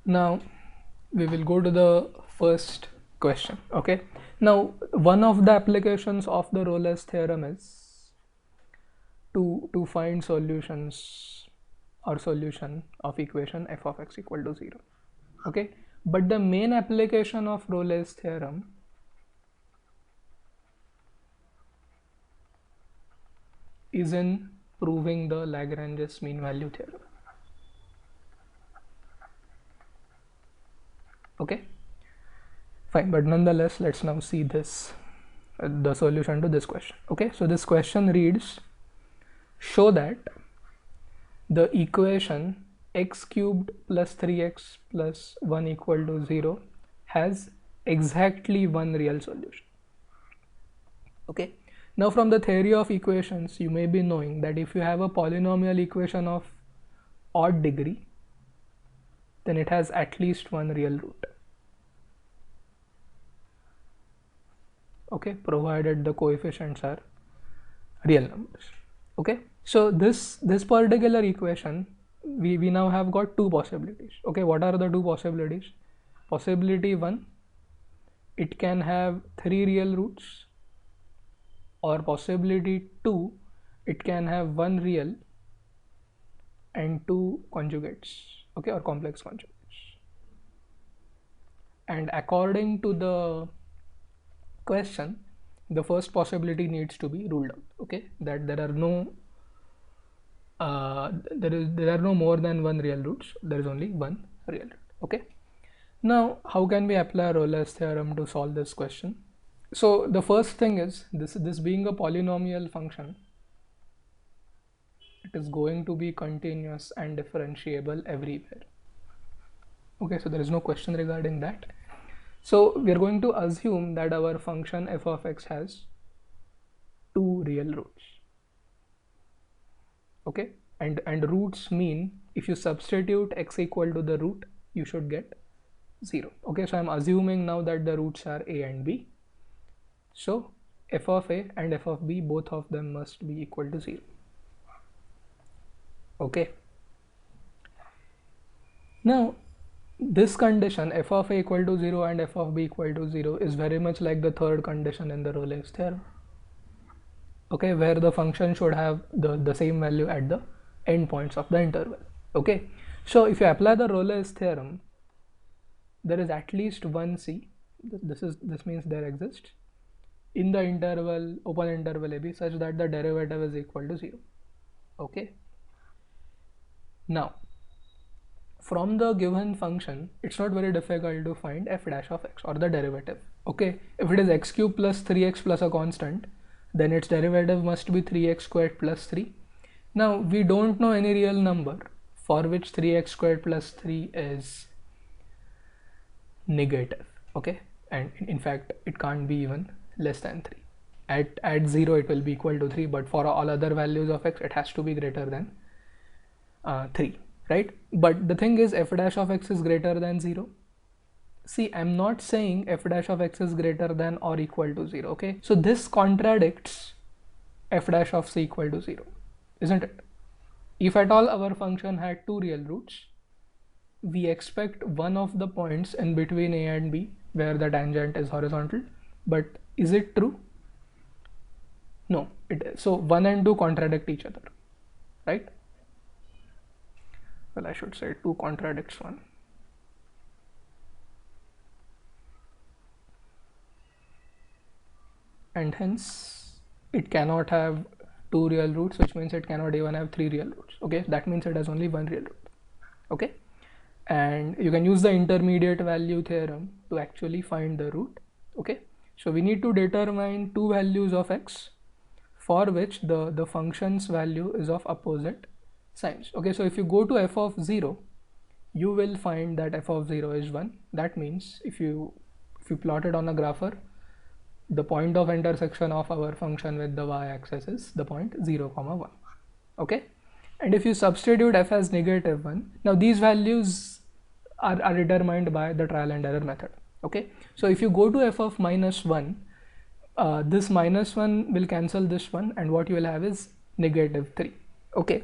Now we will go to the first question. Okay, now one of the applications of the Rolle's theorem is to find solutions or solution of equation f of x equal to 0. Okay, but the main application of Rolle's theorem is in proving the Lagrange's mean value theorem. Okay, fine, but nonetheless let's now see this the solution to this question. Okay, so this question reads, show that the equation x cubed plus 3x plus 1 equal to 0 has exactly one real solution. Okay, now from the theory of equations you may be knowing that if you have a polynomial equation of odd degree, then it has at least one real root. Okay, provided the coefficients are real numbers. Okay, so this particular equation, we now have got two possibilities. Okay, what are the two possibilities? Possibility 1, it can have 3 real roots, or possibility 2, it can have 1 real and 2 conjugates, okay, or complex conjugates. And according to the question, the first possibility needs to be ruled out. Okay, that there are no there are no more than 1 real roots, there is only 1 real root. Okay, now how can we apply Rolle's theorem to solve this question? So the first thing is, this being a polynomial function, it is going to be continuous and differentiable everywhere. Okay, so there is no question regarding that. So we are going to assume that our function f of x has 2 real roots. Okay, and roots mean if you substitute x equal to the root, you should get 0. Okay, so I'm assuming now that the roots are a and b. So f of a and f of b, both of them must be equal to 0. Okay, now this condition f of a equal to 0 and f of b equal to 0 is very much like the third condition in the Rolle's theorem. Okay, where the function should have the same value at the endpoints of the interval. Okay, so if you apply the Rolle's theorem, there is at least one c, this means there exists in the interval, open interval ab, such that the derivative is equal to 0. Okay, now from the given function, it's not very difficult to find f dash of x, or the derivative. Okay, if it is x cubed plus 3x plus a constant, then its derivative must be 3x squared plus 3. Now we don't know any real number for which 3x squared plus 3 is negative. Okay, and in fact it can't be even less than 3. At 0 it will be equal to 3, but for all other values of x it has to be greater than 3, right? But the thing is, f dash of x is greater than 0. See, I'm not saying f dash of x is greater than or equal to 0. Okay, so this contradicts f dash of c equal to 0, isn't it? If at all our function had 2 real roots, we expect one of the points in between a and b where the tangent is horizontal. But is it true? No, it is. So 1 and 2 contradict each other, right? Well, I should say 2 contradicts 1. And hence it cannot have 2 real roots, which means it cannot even have 3 real roots. Okay, that means it has only 1 real root. Okay, and you can use the intermediate value theorem to actually find the root. Okay, so we need to determine 2 values of x for which the function's value is of opposite signs. Okay, so if you go to f of 0, you will find that f of 0 is 1. That means if you plot it on a grapher, the point of intersection of our function with the y-axis is the point 0, 1. Okay, and if you substitute f as negative 1, now these values are determined by the trial and error method. Okay, so if you go to f of minus 1, this minus 1 will cancel this one, and what you will have is negative 3. Okay,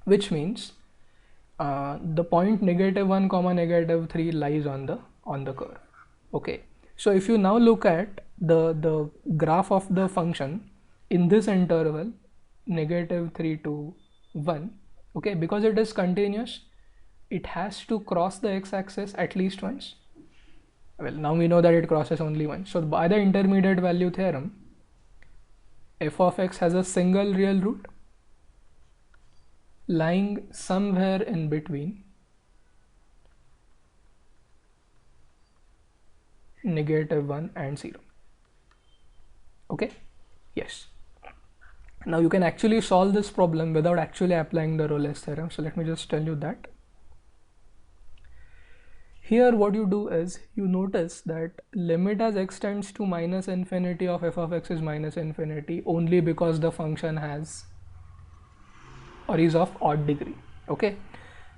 which means the point -1 comma -3 lies on the curve. Okay, so if you now look at the graph of the function in this interval -3 to 1, okay, because it is continuous, it has to cross the x-axis at least once. Well, now we know that it crosses only once. So by the intermediate value theorem, f of x has a single real root lying somewhere in between -1 and 0. Okay, yes. Now you can actually solve this problem without actually applying the Rolle's theorem. So let me just tell you that. Here what you do is you notice that limit as x tends to -infinity of f of x is -infinity only because the function has or is of odd degree. Okay,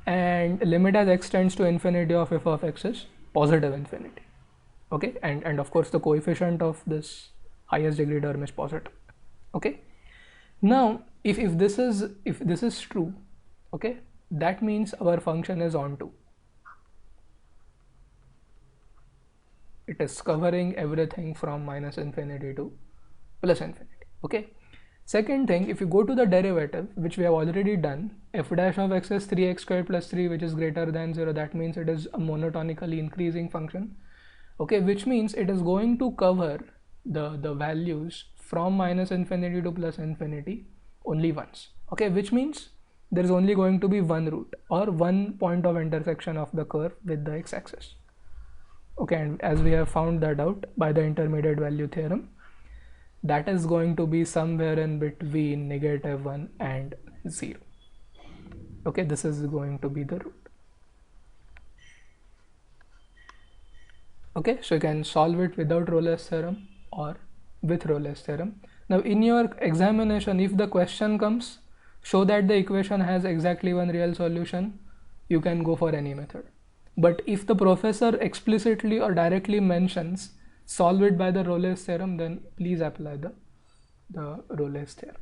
and limit as x tends to infinity of f of x is positive infinity. Okay, and of course the coefficient of this highest degree term is positive. Okay, now if this is true, okay, that means our function is onto. It is covering everything from -infinity to +infinity. Okay, second thing, if you go to the derivative, which we have already done, f dash of x is 3x squared plus 3, which is greater than 0. That means it is a monotonically increasing function. Okay, which means it is going to cover the values from -infinity to +infinity only once. Okay, which means there is only going to be one root or one point of intersection of the curve with the x-axis. Okay, and as we have found that out by the intermediate value theorem, that is going to be somewhere in between -1 and 0. Okay, this is going to be the root. Okay, so you can solve it without Rolle's theorem or with Rolle's theorem. Now in your examination, if the question comes, show that the equation has exactly one real solution, you can go for any method. But if the professor explicitly or directly mentions solve it by the Rolle's theorem, then please apply the Rolle's theorem.